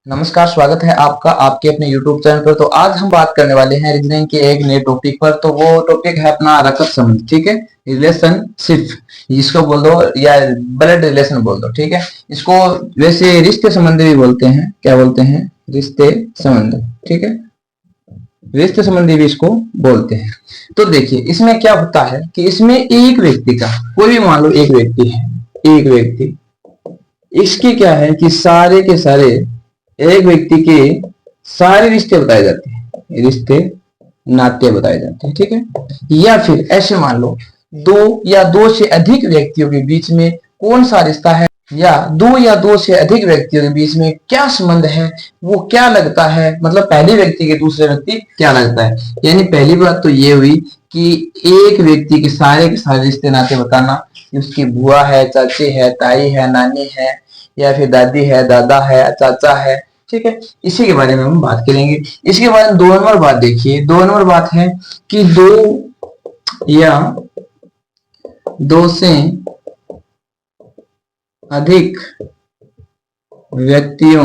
नमस्कार, स्वागत है आपका आपके अपने YouTube चैनल पर। तो आज हम बात करने वाले हैं रीजनिंग के एक नए टॉपिक पर। तो वो टॉपिक है अपना रकम संबंध, ठीक है। रिलेशनशिप जिसको बोल दो या ब्लड रिलेशन बोल दो, ठीक है। इसको वैसे रिश्ते संबंध भी बोलते हैं। क्या बोलते हैं? रिश्ते संबंध, ठीक है। रिश्ते संबंधी भी इसको बोलते हैं। तो देखिए इसमें क्या होता है कि इसमें एक व्यक्ति का, कोई भी मान लो एक व्यक्ति है, एक व्यक्ति, इसके क्या है कि सारे के सारे, एक व्यक्ति के सारे रिश्ते बताए जाते हैं, रिश्ते नाते बताए जाते हैं, ठीक है। या फिर ऐसे मान लो दो या दो से अधिक व्यक्तियों के बीच में कौन सा रिश्ता है, या दो या दो से अधिक व्यक्तियों के बीच में क्या संबंध है, वो क्या लगता है, मतलब पहले व्यक्ति के दूसरे व्यक्ति क्या लगता है। यानी पहली बात तो ये हुई कि एक व्यक्ति के सारे रिश्ते नाते बताना, उसकी बुआ है, चाची है, ताई है, नानी है, या फिर दादी है, दादा है, चाचा है, ठीक है। इसी के बारे में हम बात करेंगे। इसके बाद दो नंबर बात देखिए, दो नंबर बात है कि दो या दो से अधिक व्यक्तियों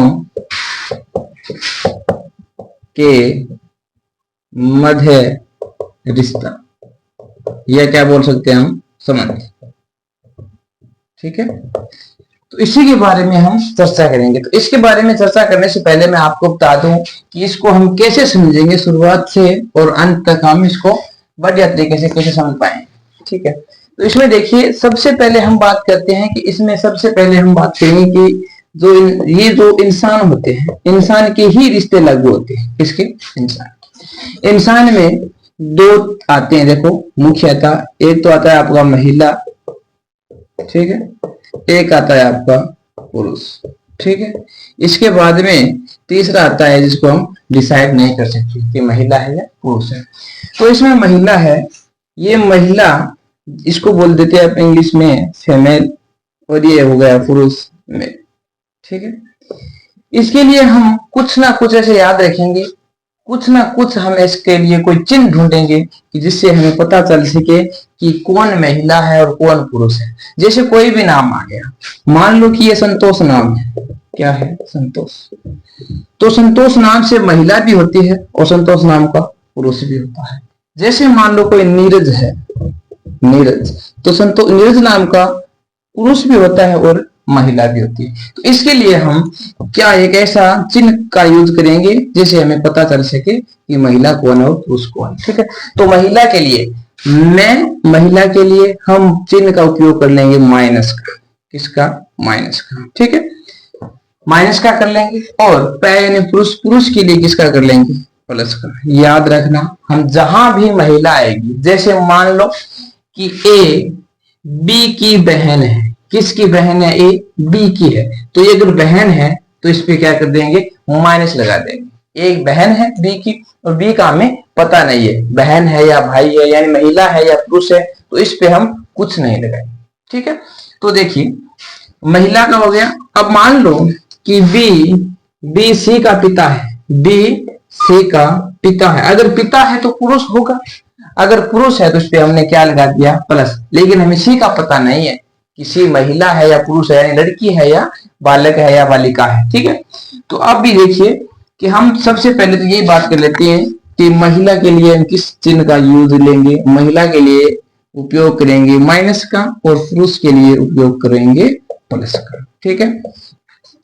के मध्य रिश्ता, यह क्या बोल सकते हैं हम? संबंध, ठीक है। तो इसी के बारे में हम चर्चा करेंगे। तो इसके बारे में चर्चा करने से पहले मैं आपको बता दूं कि इसको हम कैसे समझेंगे, शुरुआत से और अंत तक हम इसको बढ़िया तरीके से कैसे समझ पाएंगे, ठीक है। तो इसमें देखिए सबसे पहले हम बात करते हैं कि इसमें सबसे पहले हम बात करेंगे कि ये जो इंसान होते हैं, इंसान के ही रिश्ते लागू होते हैं। किसके? इंसान में दो आते हैं, देखो मुख्यतः। एक तो आता है आपका महिला, ठीक है, एक आता है आपका पुरुष, ठीक है। इसके बाद में तीसरा आता है जिसको हम डिसाइड नहीं कर सकते कि महिला है या पुरुष है। तो इसमें महिला है, ये महिला इसको बोल देते हैं इंग्लिश में फीमेल, और ये हो गया पुरुष मेल, ठीक है। इसके लिए हम कुछ ना कुछ ऐसे याद रखेंगे, कुछ ना कुछ हम इसके लिए कोई चिन्ह ढूंढेंगे कि जिससे हमें पता चल सके कि कौन महिला है और कौन पुरुष है। जैसे कोई भी नाम आ गया, मान लो कि ये संतोष नाम है। क्या है? संतोष। तो संतोष नाम से महिला भी होती है और संतोष नाम का पुरुष भी होता है। जैसे मान लो कोई नीरज है, नीरज, तो नीरज नाम का पुरुष भी होता है और महिला भी होती है। तो इसके लिए हम क्या एक ऐसा चिन्ह का यूज करेंगे जिससे हमें पता चल सके कि महिला कौन है और पुरुष कौन, ठीक है। तो महिला के लिए हम चिन्ह का उपयोग कर लेंगे माइनस का। किसका? माइनस का, ठीक है। माइनस का कर लेंगे। और पुरुष के लिए किसका कर लेंगे? प्लस का। याद रखना, हम जहां भी महिला आएगी, जैसे मान लो कि ए बी की बहन है। किसकी बहन है? ए बी की है। तो ये अगर बहन है तो इस पे क्या कर देंगे? माइनस लगा देंगे। एक बहन है बी की और बी का हमें पता नहीं है बहन है या भाई है, यानी महिला है या पुरुष है, तो इस पे हम कुछ नहीं लगाएंगे, ठीक है। तो देखिए महिला का हो गया। अब मान लो कि बी सी का पिता है, बी सी का पिता है। अगर पिता है तो पुरुष होगा, अगर पुरुष है तो इस पे हमने क्या लगा दिया? प्लस। लेकिन हमें सी का पता नहीं है किसी महिला है या पुरुष है, यानी लड़की है या बालक है या बालिका है, ठीक है। तो अब भी देखिए कि हम सबसे पहले तो यही बात कर लेते हैं कि महिला के लिए हम किस चिन्ह का यूज लेंगे। महिला के लिए उपयोग करेंगे माइनस का और पुरुष के लिए उपयोग करेंगे प्लस का, ठीक है।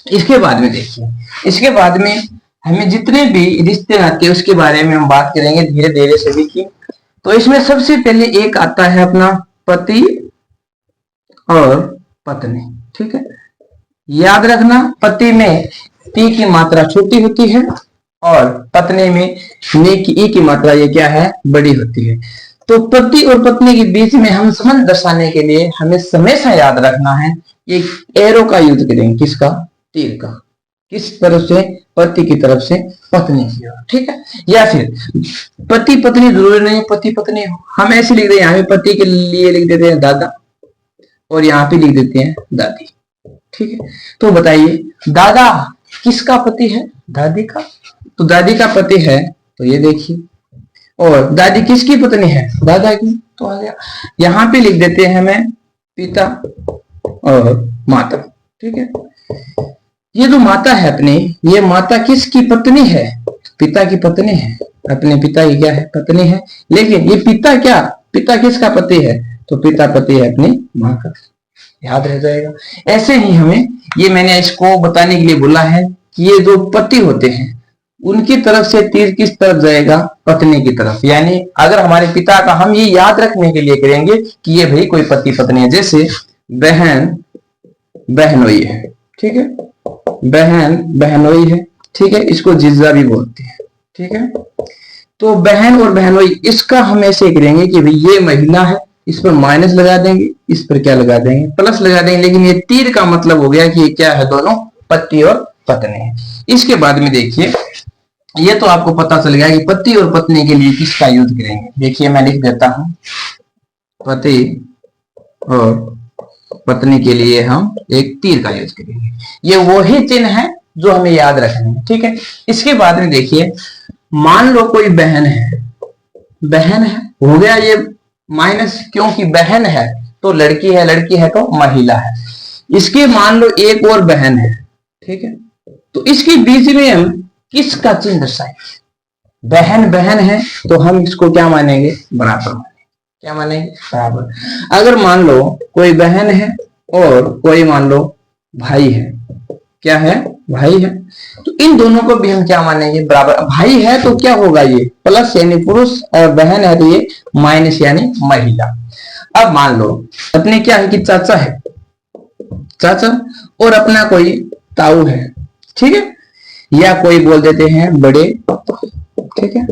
इसके बाद में देखिए, इसके बाद में हमें जितने भी रिश्ते आते हैं उसके बारे में हम बात करेंगे धीरे धीरे सभी की। तो इसमें सबसे पहले एक आता है अपना पति और पत्नी, ठीक है। याद रखना, पति में पी की मात्रा छोटी होती है और पत्नी में ने की ई की मात्रा ये क्या है? बड़ी होती है। तो पति और पत्नी के बीच में हम संबंध दर्शाने के लिए हमें हमेशा याद रखना है एक एरो का यूज करेंगे। किसका? तीर का। किस तरफ से? पति की तरफ से पत्नी की ओर, ठीक है। या फिर पति पत्नी जरूरी नहीं पति पत्नी हो, हम ऐसे लिख दें, यहाँ पे पति के लिए लिख देते हैं दादा और यहाँ पे लिख देते हैं दादी, ठीक है। तो बताइए दादा किसका पति है? दादी का। तो दादी का पति है तो ये देखिए, और दादी किसकी पत्नी है? दादा की। तो आ गया। यहाँ पे लिख देते हैं हमें पिता और माता, ठीक है। ये जो माता है अपनी, ये माता किसकी पत्नी है? पिता की पत्नी है, अपने पिता की क्या है? पत्नी है। लेकिन ये पिता क्या, पिता किसका पति है? तो पिता पति है अपनी माँ का। याद रह जाएगा। ऐसे ही हमें, ये मैंने इसको बताने के लिए बोला है कि ये जो पति होते हैं उनकी तरफ से तीर किस तरफ जाएगा? पत्नी की तरफ। यानी अगर हमारे पिता का, हम ये याद रखने के लिए करेंगे कि ये भाई कोई पति पत्नी है। जैसे बहन बहनोई है, ठीक है, बहन बहनोई है, ठीक है, इसको जीजा भी बोलते हैं, ठीक है। तो बहन और बहनोई, इसका हम ऐसे करेंगे कि भाई ये महिला है, इस पर माइनस लगा देंगे, इस पर क्या लगा देंगे? प्लस लगा देंगे। लेकिन ये तीर का मतलब हो गया कि ये क्या है? दोनों पति और पत्नी है। इसके बाद में देखिए, ये तो आपको पता चल गया कि पति और पत्नी के लिए किसका यूज करेंगे। देखिए मैं लिख देता हूं, पति और पत्नी के लिए हम एक तीर का यूज करेंगे। ये वही चिन्ह है जो हमें याद रखने हैं, ठीक है। इसके बाद में देखिए, मान लो कोई बहन है, बहन है, हो गया ये माइनस, क्योंकि बहन है तो लड़की है, लड़की है तो महिला है। इसके मान लो एक और बहन है, ठीक है, तो इसके बीच में हम किसका चिन्ह दर्शाएंगे? बहन बहन है तो हम इसको क्या मानेंगे? बराबर मानेंगे। क्या मानेंगे? बराबर। अगर मान लो कोई बहन है और कोई मान लो भाई है, क्या है? भाई है, तो इन दोनों को भी हम क्या मानेंगे? बराबर। भाई है तो क्या होगा? ये प्लस यानी पुरुष, और बहन है तो ये माइनस यानी महिला। अब मान लो अपने क्या है कि चाचा है, चाचा, और अपना कोई ताऊ है, ठीक है, या कोई बोल देते हैं बड़े पापा, ठीक है,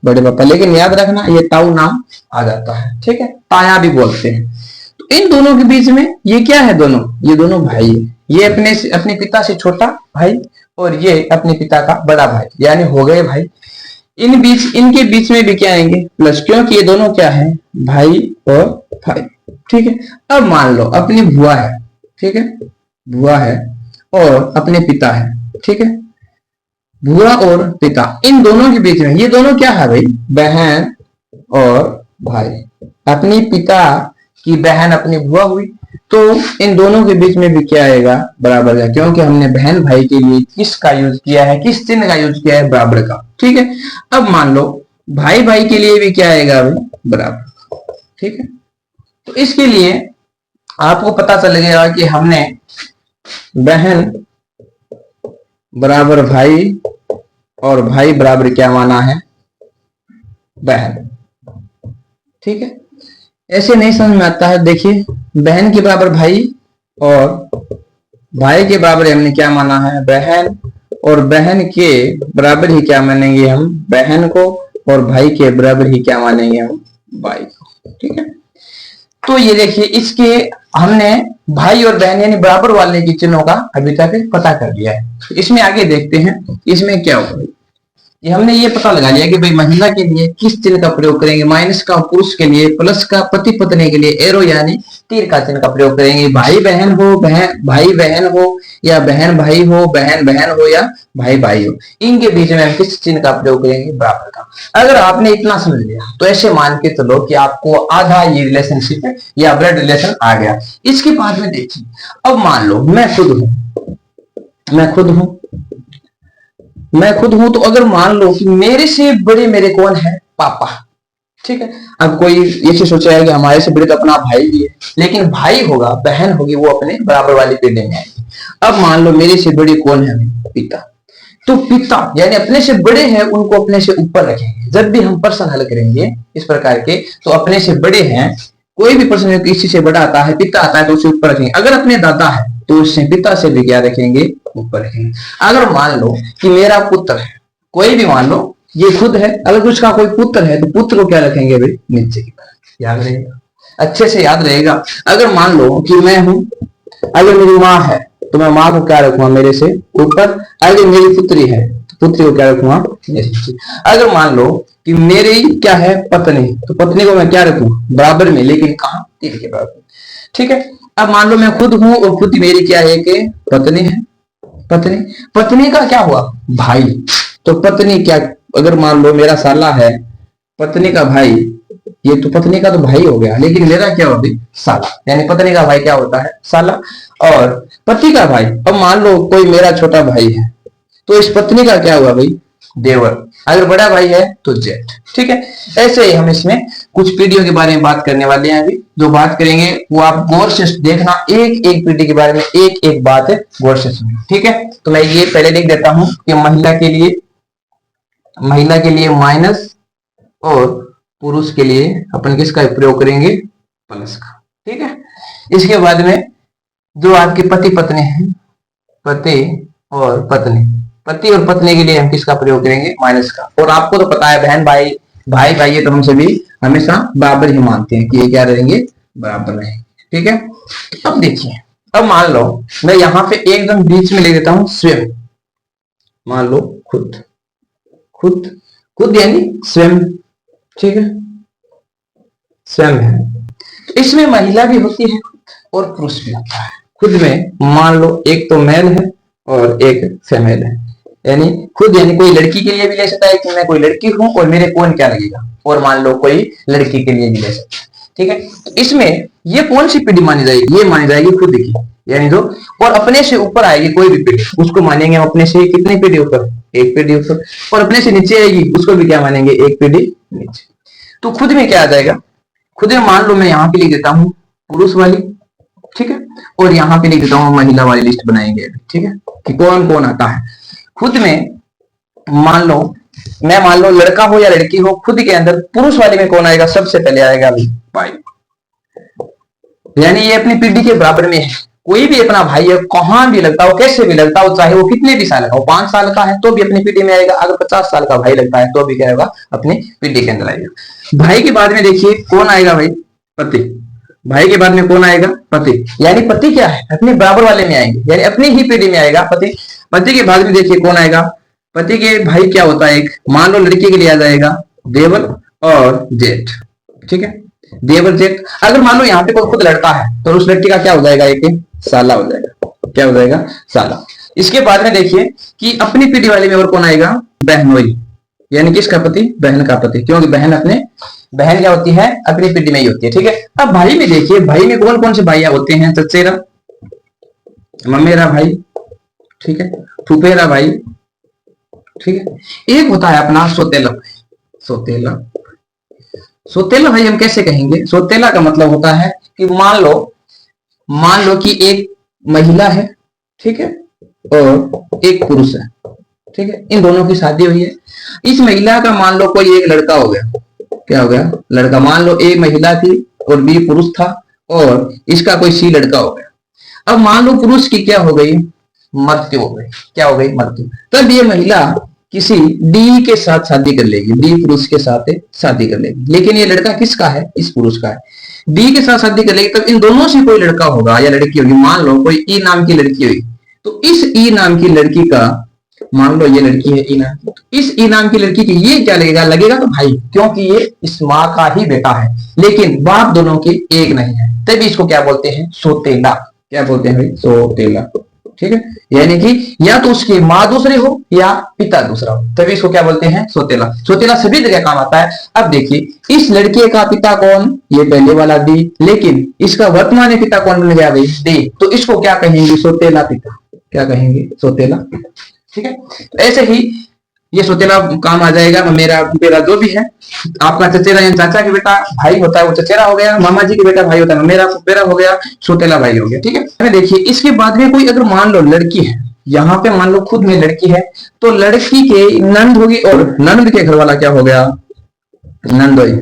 बड़े पापा। लेकिन याद रखना ये ताऊ नाम आ जाता है, ठीक है, ताया भी बोलते हैं। तो इन दोनों के बीच में ये क्या है? दोनों, ये दोनों भाई है। ये अपने पिता से छोटा भाई और ये अपने पिता का बड़ा भाई, यानी हो गए भाई। इनके बीच में भी क्या आएंगे? प्लस, क्योंकि ये दोनों क्या है? भाई और भाई, ठीक है। अब मान लो अपनी बुआ है, ठीक है, बुआ है और अपने पिता है, ठीक है, बुआ और पिता, इन दोनों के बीच में ये दोनों क्या है भाई? बहन और भाई। अपनी पिता की बहन अपनी बुआ हुई, तो इन दोनों के बीच में भी क्या आएगा? बराबर का, क्योंकि हमने बहन भाई के लिए किसका यूज किया है? किस चिन्ह का यूज किया है? बराबर का, ठीक है। अब मान लो भाई भाई के लिए भी क्या आएगा भाई? बराबर, ठीक है। तो इसके लिए आपको पता चल गया कि हमने बहन बराबर भाई और भाई बराबर क्या माना है? बहन, ठीक है। ऐसे नहीं समझ में आता है। देखिए, बहन के बराबर भाई और भाई के बराबर हमने क्या माना है? बहन, और बहन के बराबर ही क्या मानेंगे हम? बहन को, और भाई के बराबर ही क्या मानेंगे हम? भाई को, ठीक है। तो ये देखिए, इसके हमने भाई और बहन यानी बराबर वाले के चिन्हों का अभी तक पता कर लिया है। इसमें आगे देखते हैं इसमें क्या होगा। ये हमने ये पता लगा लिया कि भाई महिला के लिए किस चिन्ह का प्रयोग करेंगे? माइनस का पुरुष के लिए, प्लस का पति पत्नी के लिए एरो यानी तीर का चिन्ह का प्रयोग करेंगे। भाई बहन हो, भाई बहन हो, या बहन भाई हो, बहन बहन हो, या भाई भाई हो, इनके बीच में हम किस चिन्ह का प्रयोग करेंगे? बराबर का। अगर आपने इतना समझ लिया तो ऐसे मान के चलो कि आपको आधा ये रिलेशनशिप या ब्लड रिलेशन आ गया। इसके बाद में देखिए, अब मान लो मैं खुद हूं, मैं खुद हूं, तो अगर मान लो कि मेरे से बड़े मेरे कौन है? पापा, ठीक है। अब कोई ये सोचा है कि हमारे से बड़े तो अपना भाई भी है, लेकिन भाई होगा, बहन होगी, वो अपने बराबर वाली पीढ़ी में आएगी। अब मान लो मेरे से बड़े कौन है? पिता। तो पिता यानी अपने से बड़े हैं, उनको अपने से ऊपर रखेंगे। जब भी हम प्रश्न हल करेंगे इस प्रकार के, तो अपने से बड़े हैं, कोई भी प्रश्न किसी से बड़ा आता है, पिता आता है, तो उसे ऊपर रखेंगे। अगर अपने दादा है तो उससे पिता से भी क्या रखेंगे? ऊपर रखेंगे। अगर मान लो कि मेरा पुत्र है, कोई भी मान लो ये खुद है, अगर उसका कोई पुत्र है तो पुत्र को क्या रखेंगे भाई? नीचे की तरफ। याद रहेगा, अच्छे से याद रहेगा। अगर मान लो कि मैं हूं, अगर मेरी माँ है तो मैं माँ को क्या रखूंगा? मेरे से ऊपर। अगर मेरी पुत्री है तो पुत्री को क्या रखूंगा? मेरे से। अगर मान लो कि मेरी क्या है? पत्नी, तो पत्नी को मैं क्या रखूं? बराबर में, लेकिन कहां? तीर के बराबर, ठीक है। अब मान लो मैं खुद हूं और खुद मेरी क्या है कि पत्नी है, पत्नी का क्या हुआ? भाई। तो पत्नी क्या, अगर मान लो मेरा साला है, पत्नी का भाई ये तो पत्नी का तो भाई हो गया, लेकिन मेरा क्या हो गई, साला। यानी पत्नी का भाई क्या होता है, साला। और पति का भाई, अब मान लो कोई मेरा छोटा भाई है, तो इस पत्नी का क्या हुआ भाई, देवर। अगर बड़ा भाई है तो जेठ। ठीक है, ऐसे ही हम इसमें कुछ पीढ़ियों के बारे में बात करने वाले हैं। अभी जो बात करेंगे वो आप गौर से देखना, एक एक पीढ़ी के बारे में एक एक बात है, गौर से सुनिए। ठीक है, तो मैं ये पहले लिख देता हूं कि महिला के लिए माइनस, और पुरुष के लिए अपन किसका प्रयोग करेंगे, प्लस का। ठीक है, इसके बाद में जो आपके पति पत्नी है, पति और पत्नी, पति और पत्नी के लिए हम किसका प्रयोग करेंगे, माइनस का। और आपको तो पता है बहन भाई, भाई भाई ये तो हम सभी हमेशा बराबर ही मानते हैं कि ये क्या रहेंगे, बराबर रहेंगे। ठीक है, अब देखिए, अब मान लो मैं यहां पे एकदम बीच में ले देता हूं स्वयं। मान लो खुद, खुद खुद यानी स्वयं। ठीक है, स्वयं है, तो इसमें महिला भी होती है और पुरुष भी होता है। खुद में मान लो एक तो मेल है और एक फीमेल है। यानी खुद यानी कोई लड़की के लिए भी ले सकता है कि मैं कोई लड़की हूं और मेरे कौन क्या लगेगा, और मान लो कोई लड़की के लिए भी ले सकता है। ठीक है, तो इसमें ये कौन सी पीढ़ी मानी जाएगी, ये मानी जाएगी खुद की, यानी जो, और अपने से ऊपर आएगी कोई भी पीढ़ी, उसको मानेंगे हम अपने से कितनी पीढ़ी ऊपर, एक पीढ़ी ऊपर। और अपने से नीचे आएगी उसको भी क्या मानेंगे, एक पीढ़ी नीचे। तो खुद में क्या आ जाएगा, खुद में मान लो मैं यहाँ पे लिख देता हूँ पुरुष वाली, ठीक है, और यहाँ पे लिख देता हूँ महिला वाली लिस्ट बनाएंगे। ठीक है, कि कौन कौन आता है खुद में। मान लो मैं, मान लो लड़का हो या लड़की हो, खुद के अंदर पुरुष वाले में कौन आएगा, सबसे पहले आएगा भाई। यानी ये अपनी पीढ़ी के बराबर में है। कोई भी अपना भाई है, कहां भी लगता हो, कैसे भी लगता हो, चाहे वो कितने भी साल का हो, 5 साल का है तो भी अपनी पीढ़ी में आएगा, अगर 50 साल का भाई लगता है तो भी क्या होगा, अपनी पीढ़ी के अंदर आएगा। भाई के बाद में देखिए कौन आएगा भाई, पति। भाई के बाद में कौन आएगा, पति। यानी पति क्या है, अपने बराबर वाले में आएंगे, यानी अपनी ही पीढ़ी में आएगा पति। पति के बाद में देखिए कौन आएगा, पति के भाई क्या होता है, एक मान लो लड़की के लिए आ जाएगा देवर और जेठ। ठीक है, देवर जेठ। अगर मान लो यहाँ पे कोई खुद लड़का है तो उस लड़की का क्या हो जाएगा, एक साला हो जाएगा। क्या हो जाएगा, साला। इसके बाद में देखिए कि अपनी पीढ़ी वाले में और कौन आएगा, बहनोई। यानी किसका पति, बहन का पति, क्योंकि बहन क्या होती है, अपनी पीढ़ी में ही होती है। ठीक है, अब भाई में देखिए, भाई में कौन कौन से भाई होते हैं, चचेरा, ममेरा भाई, ठीक है, फुफेरा भाई, ठीक है, एक होता है अपना सोतेला। सोतेला, सोतेला भाई हम कैसे कहेंगे, सोतेला का मतलब होता है कि मान लो कि एक महिला है, ठीक है, और एक पुरुष है। ठीक है, इन दोनों की शादी हुई है। इस महिला का मान लो कोई एक लड़का हो गया, क्या हो गया, लड़का। मान लो ए महिला थी और बी पुरुष था, और इसका कोई सी लड़का हो गया। अब मान लो पुरुष की क्या हो गई, मृत्यु हो गई। क्या हो गई, मृत्यु। तब ये महिला किसी डी के साथ शादी कर लेगी, डी पुरुष के साथ शादी कर लेगी, लेकिन ये लड़का किसका है, इस पुरुष का है। डी के साथ शादी कर लेगी, तब इन दोनों से कोई लड़का होगा या लड़की होगी। मान लो कोई ई नाम की लड़की हुई, तो इस ई नाम की लड़की का, मान लो ये लड़की है ई नाम की, तो इस ई नाम की लड़की की ये क्या लगेगा, लगेगा तो भाई, क्योंकि ये इस माँ का ही बेटा है, लेकिन बाप दोनों के एक नहीं है, तभी इसको क्या बोलते हैं, सोतेला। क्या बोलते हैं भाई, सोतेला। ठीक है, यानी कि या तो उसकी माँ दूसरी हो या पिता दूसरा हो, तभी इसको क्या बोलते हैं, सोतेला। सोतेला सभी जगह काम आता है। अब देखिए इस लड़के का पिता कौन, ये पहले वाला दी, लेकिन इसका वर्तमान पिता कौन बन गया भाई, दी, तो इसको क्या कहेंगे, सोतेला पिता। क्या कहेंगे, सोतेला। ठीक है, तो ऐसे ही ये सोतेला काम आ जाएगा। मेरा जो भी है, आपका चचेरा या चाचा के बेटा भाई होता है वो चचेरा हो गया, मामा जी के बेटा भाई होता है मेरा फुफेरा हो गया, सोतेला भाई हो गया। ठीक है, देखिए इसके बाद में कोई अगर मान लो लड़की है, यहाँ पे मान लो खुद में लड़की है, तो लड़की के नंद होगी, और नंद के घर वाला क्या हो गया, नंदोई।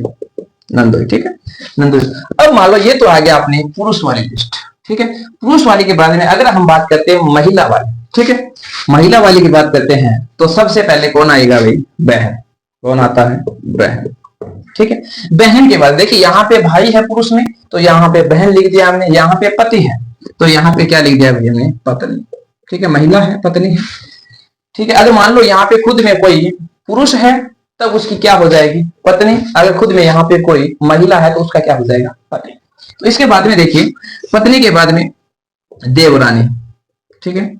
नंदोई, ठीक है, नंदोई। अब मान लो ये तो आ गया अपनी पुरुष वाली लिस्ट। ठीक है, पुरुष वाली के बाद में अगर हम बात करते हैं महिला वाली, ठीक है, महिला वाली की बात करते हैं, तो सबसे पहले कौन आएगा भाई, बहन। कौन आता है, बहन। ठीक है, बहन के बाद देखिए यहाँ पे भाई है पुरुष में, तो यहाँ पे बहन लिख दिया हमने। यहाँ पे पति है, तो यहाँ पे क्या लिख दिया भाई हमने, पत्नी। ठीक है, महिला है, पत्नी है। ठीक है, अगर मान लो यहाँ पे खुद में कोई पुरुष है, तब उसकी क्या हो जाएगी, पत्नी। अगर खुद में यहाँ पे कोई महिला है, तो उसका क्या हो जाएगा, पति। तो इसके बाद में देखिए, पत्नी के बाद में देवरानी, ठीक है,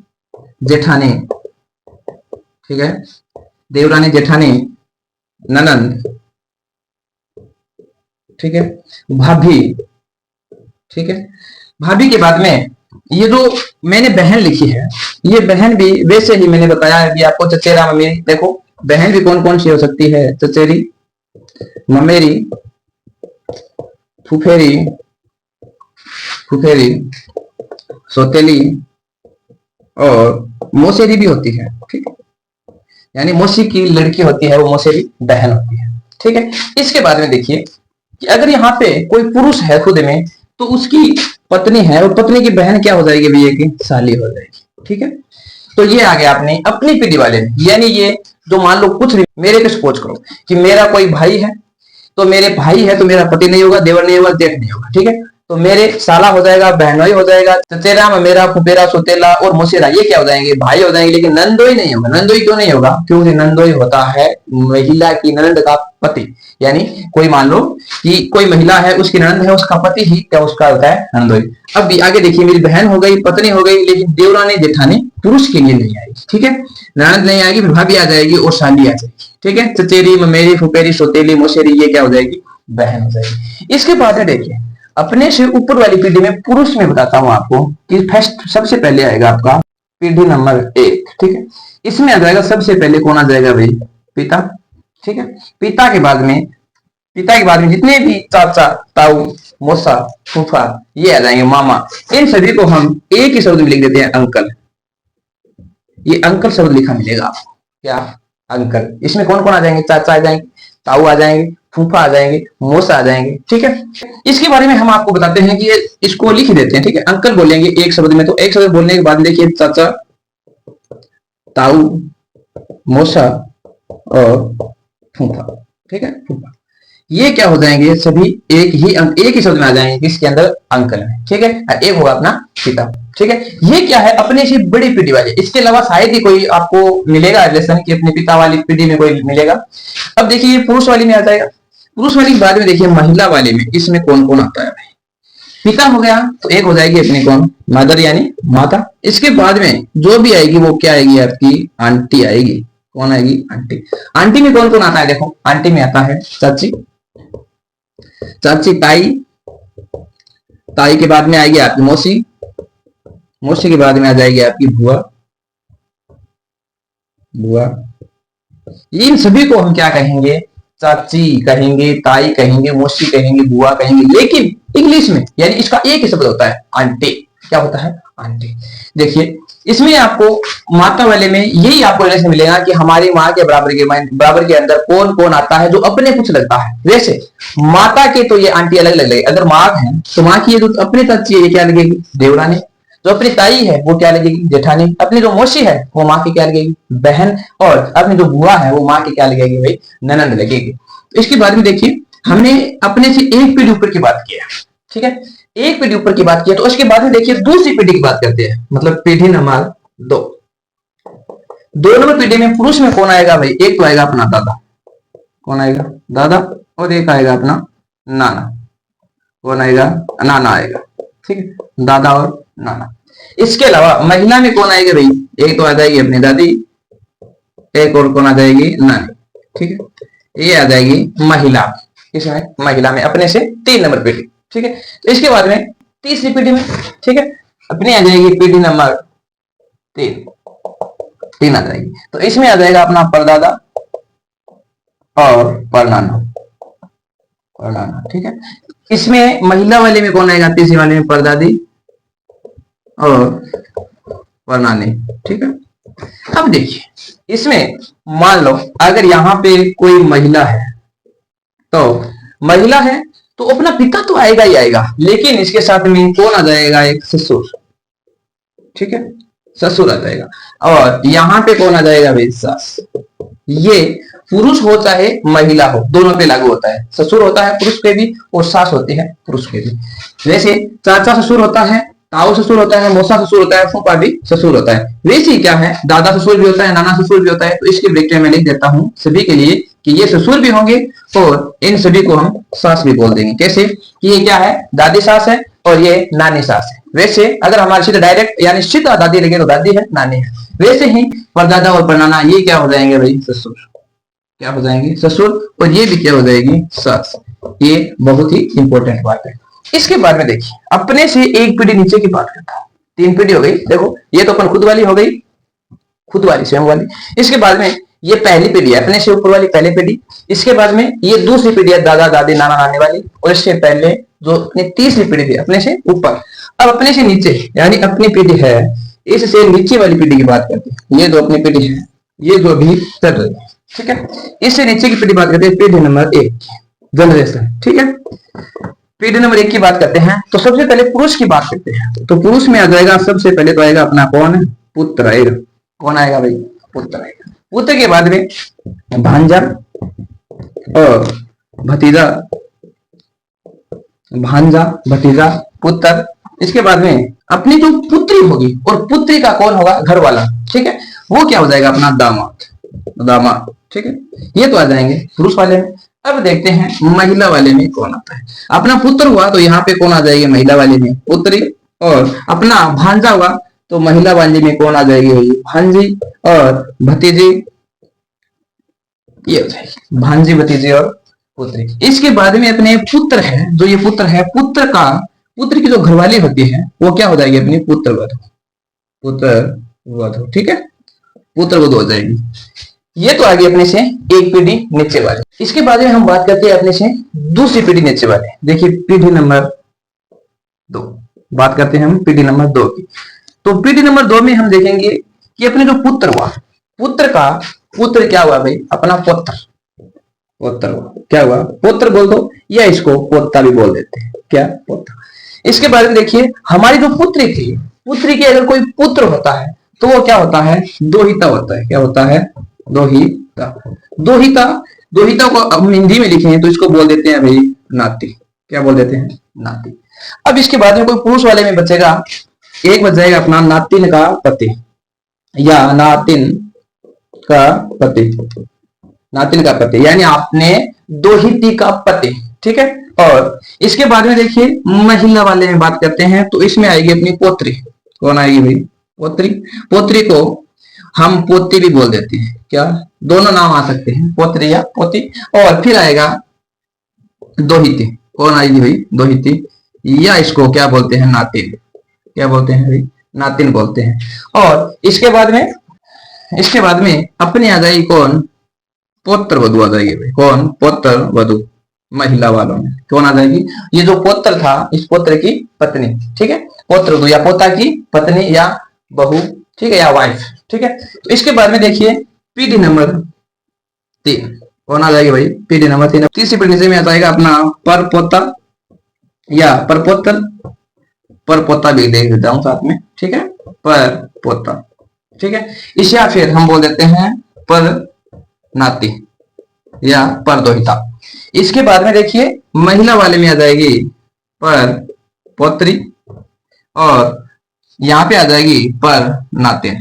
जेठानी, ठीक है, देवरानी, जेठानी, ननंद, ठीक है, भाभी, ठीक है। भाभी के बाद में ये जो मैंने बहन लिखी है, ये बहन भी वैसे ही मैंने बताया है कि आपको चचेरा ममेरी। देखो बहन भी कौन कौन सी हो सकती है, चचेरी, ममेरी, फुफेरी, फुफेरी, सौतेली और मौसेरी भी होती है, ठीक है। यानी मौसी की लड़की होती है वो मौसेरी बहन होती है, ठीक है। इसके बाद में देखिए कि अगर यहाँ पे कोई पुरुष है खुद में, तो उसकी पत्नी है और पत्नी की बहन क्या हो जाएगी भैया की साली हो जाएगी, ठीक है। तो ये आ गया अपने अपनी पीढ़ी वाले, यानी ये जो मान लो कुछ भी मेरे को सपोज करो कि मेरा कोई भाई है, तो मेरे भाई है तो मेरा पति नहीं होगा, देवर नहीं होगा, जेठ नहीं होगा, ठीक है। तो मेरे साला हो जाएगा, बहनोई हो जाएगा, चचेरा, ममेरा, फुफेरा, सौतेला और मौसेरा, ये क्या हो जाएंगे, भाई हो जाएंगे। लेकिन नंदोई नहीं होगा। नंदोई क्यों नहीं होगा, क्योंकि नंदोई होता है महिला की ननद का पति। यानी कोई मान लो कि कोई महिला है, उसकी ननद है, उसका पति ही क्या उसका होता है नंदोई। अब भी आगे देखिए, मेरी बहन हो गई, पत्नी हो गई, लेकिन देवरानी जेठानी पुरुष के लिए नहीं आएगी, ठीक है। ननद नहीं आएगी, फिर भाभी आ जाएगी और साली आ जाएगी, ठीक है। चचेरी, ममेरी, फुफेरी, सौतेली, मौसेरी, ये क्या हो जाएगी, बहन हो जाएगी। इसके बाद है देखिए अपने से ऊपर वाली पीढ़ी में पुरुष में बताता हूं आपको कि फर्स्ट सबसे पहले आएगा आपका पीढ़ी नंबर 1, ठीक है। इसमें आ जाएगा सबसे पहले कौन आ जाएगा भाई, पिता, ठीक है। पिता के बाद में जितने भी चाचा, ताऊ, मौसा, फूफा, ये आ जाएंगे, मामा। इन सभी को हम एक ही शब्द में लिख देते हैं, अंकल। ये अंकल शब्द लिखा मिलेगा आपको, क्या, अंकल। इसमें कौन कौन आ जाएंगे, चाचा आ जाएंगे, ताऊ आ जाएंगे, फूफा आ जाएंगे, मौसा आ जाएंगे, ठीक है। इसके बारे में हम आपको बताते हैं कि ये इसको लिख देते हैं, ठीक है। अंकल बोलेंगे एक शब्द में, तो एक शब्द बोलने के बाद देखिए चाचा, ताऊ, मौसा और फूफा, ठीक है, फूफा, ये क्या हो जाएंगे, सभी एक ही शब्द में आ जाएंगे, किसके अंदर, अंकल में, ठीक है। एक होगा अपना पिता, ठीक है। ये क्या है, अपने से बड़ी पीढ़ी वाले। इसके अलावा शायद ही कोई आपको मिलेगा रिलेशन कि अपने पिता वाली पीढ़ी में कोई मिलेगा। अब देखिए ये पुरुष वाली में आ जाएगा। पुरुष वाली के बाद में देखिए महिला वाले में, इसमें कौन कौन आता है भाई, पिता हो गया तो एक हो जाएगी अपनी कौन, मदर यानी माता। इसके बाद में जो भी आएगी वो क्या आएगी, आपकी आंटी आएगी। कौन आएगी, आंटी। आंटी में कौन कौन आता है, देखो आंटी में आता है चाची, चाची, ताई, ताई के बाद में आएगी आपकी मौसी, मौसी के बाद में आ जाएगी आपकी बुआ, बुआ। इन सभी को हम क्या कहेंगे, चाची कहेंगे, ताई कहेंगे, मौसी कहेंगे, बुआ कहेंगे। लेकिन इंग्लिश में यानी इसका एक ही शब्द होता है, आंटी। क्या होता है, आंटी। देखिए इसमें आपको माता वाले में यही आपको रिलेशन मिलेगा कि हमारी माँ के बराबर के अंदर कौन कौन आता है जो अपने कुछ लगता है। वैसे माता के तो ये आंटी अलग लगेगी। अगर माँ है तो माँ की ये जो अपनी चाची है ये क्या लगेगी, देवरानी। जो अपनी ताई है वो क्या लगेगी, जेठानी। अपनी जो मौसी है वो माँ की क्या लगेगी, बहन। और अपनी जो बुआ है वो माँ की क्या लगेगी भाई, ननद लगेगी। तो इसके बाद में देखिए हमने अपने से एक पीढ़ी ऊपर की बात की है, ठीक है, एक पीढ़ी ऊपर की बात की है। तो उसके बाद में देखिए दूसरी पीढ़ी की बात करते हैं, मतलब पीढ़ी नंबर 2। 2 नंबर पीढ़ी में पुरुष में कौन आएगा भाई, एक तो आएगा अपना दादा। कौन आएगा, दादा। और एक आएगा अपना नाना। कौन आएगा, नाना आएगा, ठीक है, दादा और नाना। इसके अलावा महिला में कौन आएगा भाई, एक तो आ जाएगी अपनी दादी, एक और कौन आ जाएगी, नानी, ठीक है। ये आ जाएगी महिला। इसमें महिला में अपने से 3 नंबर पीढ़ी, ठीक है। तो इसके बाद में तीसरी पीढ़ी में, ठीक है, अपनी आ जाएगी पीढ़ी नंबर 3 आ जाएगी। तो इसमें आ जाएगा अपना परदादा और परनाना, परनाना, ठीक है। इसमें महिला वाले में कौन आएगा, तीसरी वाले में परदादी और परनानी, ठीक है। अब देखिए इसमें मान लो अगर यहाँ पे कोई महिला है, तो महिला है तो अपना पिता तो आएगा ही आएगा, लेकिन इसके साथ में कौन आ जाएगा, एक ससुर, ठीक है, ससुर आ जाएगा। और यहाँ पे कौन आ जाएगा भाई, सास। ये पुरुष हो चाहे महिला हो, दोनों पे लागू होता है। ससुर होता है पुरुष पे भी और सास होती है पुरुष पे भी। जैसे चाचा ससुर होता है, ताऊ ससुर होता है, मौसा ससुर होता है, फूफा भी ससुर होता है। वैसे ही क्या है, दादा ससुर भी होता है, नाना ससुर भी होता है। तो इसके ब्रैकेट में लिख देता हूं सभी के लिए कि ये ससुर भी होंगे और इन सभी को हम सास भी बोल देंगे। कैसे कि ये क्या है, दादी सास है और ये नानी सास है। वैसे अगर हमारे सीधे डायरेक्ट यानी सीधा दादी लगे तो दादी है, नानी है। वैसे ही परदादा और परनाना ये क्या हो जाएंगे भाई, ससुर। क्या हो जाएंगे, ससुर। और ये भी क्या हो जाएगी, सास। ये बहुत ही इंपॉर्टेंट बात है। इसके बाद में देखिए अपने से एक पीढ़ी नीचे की बात करता हूं। 3 पीढ़ी हो गई, देखो ये तो अपन खुद वाली हो गई, खुद वाली स्वयं वाली। इसके बाद में ये पहली पीढ़ी है, अपने से ऊपर वाली पहली पीढ़ी। इसके बाद में ये दूसरी पीढ़ी है, दादा दादी नाना नानी वाली। और इससे पहले जो अपनी तीसरी पीढ़ी थी अपने से ऊपर। अब अपने से नीचे यानी अपनी पीढ़ी है, इससे नीचे वाली पीढ़ी की बात करते हैं। ये जो अपनी पीढ़ी है, ये जो अभी चल रही है, ठीक है। इससे नीचे की पीढ़ी बात करते हैं, पीढ़ी नंबर 1 जनरेशन, ठीक है। पीढ़ी नंबर 1 की बात करते हैं तो सबसे पहले पुरुष की बात करते हैं। तो पुरुष में आ जाएगा सबसे पहले तो आएगा अपना कौन है, पुत्र आएगा। कौन आएगा भाई, पुत्र आएगा। पुत्र के बाद में भांजा और भतीजा, भांजा भतीजा पुत्र। इसके बाद में अपनी जो पुत्री होगी और पुत्री का कौन होगा, घर वाला, ठीक है, वो क्या हो जाएगा अपना दामाद, दामाद, ठीक है। ये तो आ जाएंगे पुरुष वाले में। अब देखते हैं महिला वाले में कौन आता है। अपना पुत्र हुआ तो यहाँ पे कौन आ जाएगी, महिला वाले में पुत्री। और अपना भांजा हुआ तो महिला वाले में कौन आ जाएगी, भांजी और भतीजी। ये हो जाएगी भांजी भतीजी और पुत्री। इसके बाद में अपने पुत्र है, जो ये पुत्र है, पुत्र का, पुत्र की जो घरवाली होती है वो क्या हो जाएगी अपनी पुत्र वधू, पुत्र वधू, ठीक है, पुत्र वधू हो जाएगी। ये तो आगे अपने से एक पीढ़ी नीचे वाले। इसके बाद में हम बात करते हैं अपने से दूसरी पीढ़ी नीचे वाले। देखिए पीढ़ी नंबर 2 बात करते हैं हम पीढ़ी नंबर 2 की। तो पीढ़ी नंबर 2 में हम देखेंगे कि अपने जो पुत्र हुआ, पुत्र का, पुत्र क्या हुआ भाई, अपना पुत्र, पुत्र हुआ, क्या हुआ, पुत्र बोल दो या इसको पोता भी बोल देते हैं, क्या, पोता। इसके बाद में देखिए हमारी जो पुत्री थी, पुत्री के अगर कोई पुत्र होता है तो वो क्या होता है, दोहिता होता है। क्या होता है, दोहिता। दोहिता, दोहिता को हम हिंदी में लिखें तो इसको बोल देते हैं भाई नाती। क्या बोल देते हैं, नाती। अब इसके बाद में कोई पुरुष वाले में बचेगा, एक बच जाएगा अपना नातिन का पति या नातिन का पति, नातिन का पति यानी आपने दोहिती का पति, ठीक है। और इसके बाद में देखिए महिला वाले में बात करते हैं तो इसमें आएगी अपनी पोत्री। कौन आएगी भाई, पोत्री। पोत्री को हम पोती भी बोल देते हैं, क्या, दोनों नाम आ सकते हैं, पोत्री या पोती। और फिर आएगा दोहिती। कौन आएगी भाई, दोहिती, या इसको क्या बोलते हैं, नातिन। क्या बोलते हैं भाई, नातिन बोलते हैं। और इसके बाद में अपने आ जाएगी कौन, पुत्र वधू आ जाएगी भाई। कौन, पुत्र वधू। महिला वालों में कौन आ जाएगी, ये जो पुत्र था इस पुत्र की पत्नी, ठीक है, पुत्र वधू या पोता की पत्नी या बहू, ठीक है, या वाइफ, ठीक है। तो इसके बाद में देखिए पीढ़ी नंबर 3 कौन आ जाएगी भाई, पीढ़ी नंबर 3। तीसरी पीढ़ी में आ जाएगा अपना पर पोता या परपोत्र, पर पोता भी देख देता हूं साथ में, ठीक है, पर पोता, ठीक है। इस या फिर हम बोल देते हैं पर नाती या पर दोहिता। इसके बाद में देखिए महिला वाले में आ जाएगी पर पोत्री और यहाँ पे आ जाएगी पर नातिन,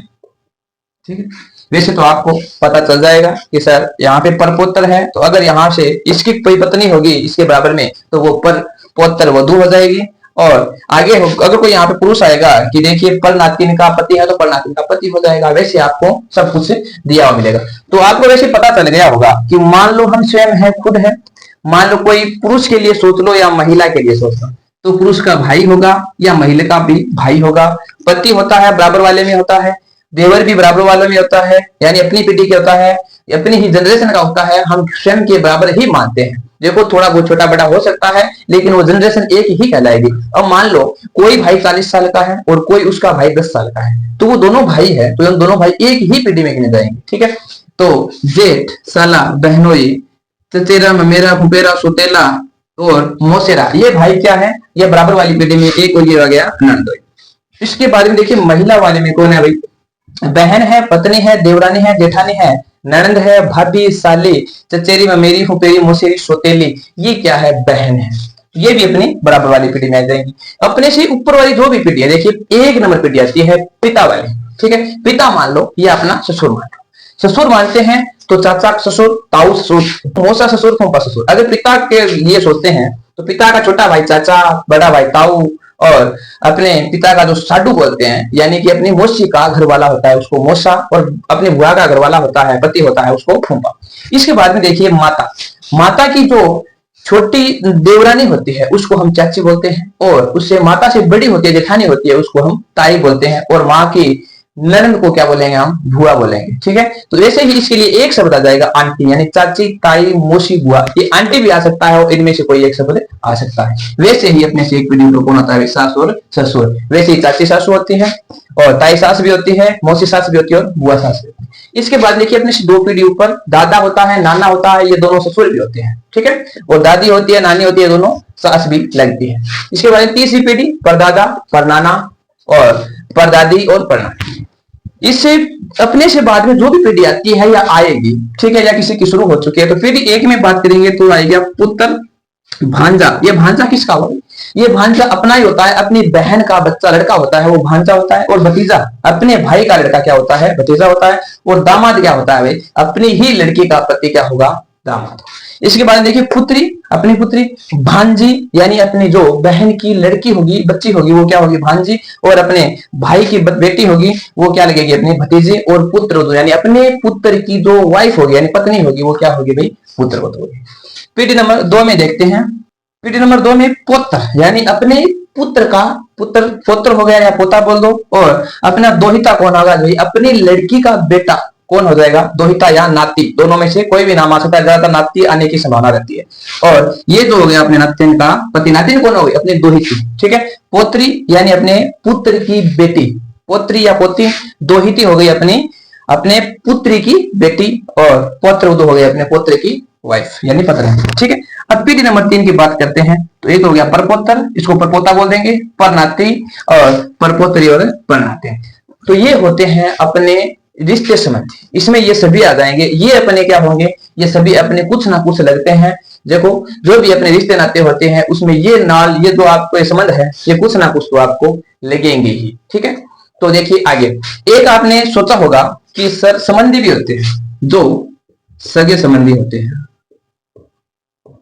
ठीक है। वैसे तो आपको पता चल जाएगा कि सर यहाँ पे परपोत्र है, तो अगर यहाँ से इसकी कोई पत्नी होगी इसके बराबर में तो वो पर पोत्र वधू हो जाएगी। और आगे अगर कोई यहाँ पे पुरुष आएगा कि देखिए पर नातिन का पति है तो पर नातिन का पति हो जाएगा। वैसे आपको सब कुछ दिया हुआ मिलेगा। तो आपको वैसे पता चल गया होगा कि मान लो हम स्वयं है, खुद है, मान लो कोई पुरुष के लिए सोच लो या महिला के लिए सोच लो, तो पुरुष का भाई होगा या महिला का भी भाई होगा। पति होता है बराबर वाले में होता है, देवर भी बराबर वाले में होता है, यानी अपनी पीढ़ी के होता है, अपनी ही जनरेशन का होता है, हम स्वयं के बराबर ही मानते हैं। देखो थोड़ा बहुत छोटा बड़ा हो सकता है लेकिन वो जनरेशन एक ही कहलाएगी। अब मान लो कोई भाई 40 साल का है और कोई उसका भाई 10 साल का है, तो वो दोनों भाई है, तो हम दोनों भाई एक ही पीढ़ी में गिने जाएंगे, ठीक है। तो जेठ, साला, बहनोई, चचेरा, ममेरा, फुफेरा, सुतेला और मोसेरा, ये भाई क्या है, ये बराबर वाली पीढ़ी में एक और ये आ गया नंदोई। इसके बाद में देखिए महिला वाले में कौन है भाई, बहन है, पत्नी है, देवरानी है, जेठानी है, ननंद है, भाभी, साली, चचेरी, ममेरी, फुफेरी, मोसेरी, सोतेली, ये क्या है, बहन है। ये भी अपनी बराबर वाली पीढ़ी में आ जाएगी। अपने से ऊपर वाली जो भी पीढ़ी है, देखिए एक नंबर पीढ़ी आती है पिता वाली, ठीक है। पिता मान लो ये अपना ससुर मान लो, ससुर मानते हैं तो चाचा ससुर, ताऊ ससुर, मौसा ससुर, फूफा ससुर। अगर पिता के लिए सोचते हैं तो पिता का छोटा भाई चाचा, बड़ा भाई ताऊ, और अपने पिता का जो साडू बोलते हैं यानी कि अपनी मौसी का घर वाला होता है उसको मौसा, और अपने बुआ का घर वाला होता है, पति होता है, उसको फूफा। इसके बाद में देखिए माता, माता की जो छोटी देवरानी होती है उसको हम चाची बोलते हैं, और उससे माता से बड़ी होती है, जेठानी होती है, उसको हम ताई बोलते हैं, और माँ की ननद को क्या बोलेंगे, हम बुआ बोलेंगे। ठीक है, तो वैसे ही इसके लिए एक शब्द आ जाएगा आंटी, यानी चाची, ताई, मौसी, बुआ। ये आंटी भी आ सकता है और इनमें से कोई एक शब्द आ सकता है। वैसे ही अपने से एक पीढ़ी में कौन होता है, सास और ससुर। वैसे ही चाची सासू होती है, और ताई सास भी होती है, मौसी सास भी होती है, और बुआ सास भी होती है। इसके बाद देखिए अपने से 2 पीढ़ी ऊपर दादा होता है, नाना होता है, ये दोनों ससुर भी होते हैं। ठीक है, और दादी होती है, नानी होती है, दोनों सास भी लगती है। इसके बाद तीसरी पीढ़ी परदादा, परनाना और परदादी और परनानी। इससे अपने से बाद में जो भी पीढ़ी आती है या आएगी, ठीक है, या किसी की शुरू हो चुकी है, तो पीढ़ी एक में बात करेंगे तो आएगा पुत्र, भांजा। ये भांजा किसका होगा, ये भांजा अपना ही होता है, अपनी बहन का बच्चा लड़का होता है वो भांजा होता है, और भतीजा अपने भाई का लड़का क्या होता है, भतीजा होता है, और दामाद क्या होता है भाई, अपनी ही लड़की का पति क्या होगा, दामाद। इसके बाद देखिए पुत्री, अपनी पुत्री, भांजी यानी अपनी जो बहन की लड़की होगी, बच्ची होगी, वो क्या होगी, भांजी, और अपने भाई की बेटी होगी वो क्या लगेगी, अपने भतीजे, और पुत्र यानी अपने पुत्र की जो वाइफ होगी यानी पत्नी होगी वो क्या होगी भाई, पुत्र होगी। पीढ़ी नंबर 2 में देखते हैं, पीढ़ी नंबर 2 में पुत्र यानी अपने पुत्र का पुत्र, पुत्र हो गया या पोता बोल दो, और अपना दोहिता कौन होगा, अपनी लड़की का बेटा कौन हो जाएगा, दोहिता या नाती, दोनों में से कोई भी नाम आ सकता है, ज्यादातर नाती आने की संभावना रहती है। और ये जो हो गया अपने नातिन का पति, नातिन कौन हो गई, अपनी दोहिती। ठीक है, पोत्री यानी अपने पुत्र की बेटी, पोत्री या पोती, दोहिती हो गई अपने पुत्री की बेटी, और पौत्र हो गए अपने पोत्र की वाइफ यानी पत्नी। ठीक है, अब पीढ़ी नंबर 3 की बात करते हैं, तो एक हो गया परपोत्र, इसको परपोता बोल देंगे, परनाती और परपोत्री और परनाते। तो ये होते हैं अपने रिश्ते संबंधी, इसमें ये सभी आ जाएंगे। ये अपने क्या होंगे, ये सभी अपने कुछ ना कुछ लगते हैं। देखो जो भी अपने रिश्ते नाते होते हैं उसमें ये नाल, ये जो आपको ये संबंध है, ये कुछ ना कुछ तो आपको लगेंगे ही। ठीक है, तो देखिए आगे, एक आपने सोचा होगा कि सर संबंधी भी होते हैं, जो सगे संबंधी होते हैं।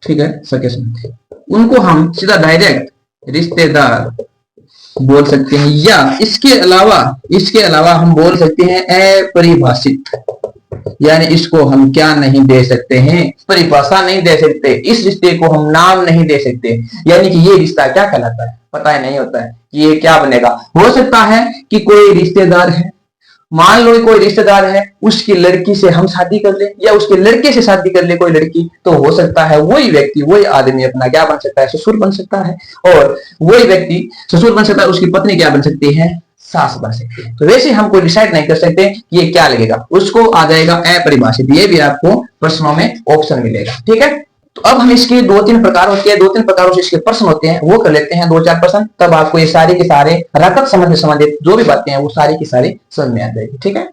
ठीक है, सगे संबंधी, उनको हम सीधा डायरेक्ट रिश्तेदार बोल सकते हैं, या इसके अलावा हम बोल सकते हैं अपरिभाषित, यानी इसको हम क्या नहीं दे सकते हैं, परिभाषा नहीं दे सकते, इस रिश्ते को हम नाम नहीं दे सकते, यानी कि ये रिश्ता क्या कहलाता है पता ही नहीं होता है कि ये क्या बनेगा। हो सकता है कि कोई रिश्तेदार है, मान लो कोई रिश्तेदार है, उसकी लड़की से हम शादी कर ले, या उसके लड़के से शादी कर ले कोई लड़की, तो हो सकता है वही व्यक्ति, वही आदमी अपना क्या बन सकता है, ससुर बन सकता है, और वही व्यक्ति ससुर बन सकता है, उसकी पत्नी क्या बन सकती है, सास बन सकती है। तो वैसे हम कोई डिसाइड नहीं कर सकते ये क्या लगेगा, उसको आ जाएगा अपरिभाषित। ये भी आपको प्रश्नों में ऑप्शन मिलेगा। ठीक है, तो अब हम इसके 2-3 प्रकार होते हैं, 2-3 प्रकारों से इसके प्रश्न होते हैं, वो कर लेते हैं 2-4 प्रश्न, तब आपको ये सारे के सारे रकत संबंध से संबंधित जो भी बातें हैं वो सारी की सारी समझ में आ जाएगी। ठीक है।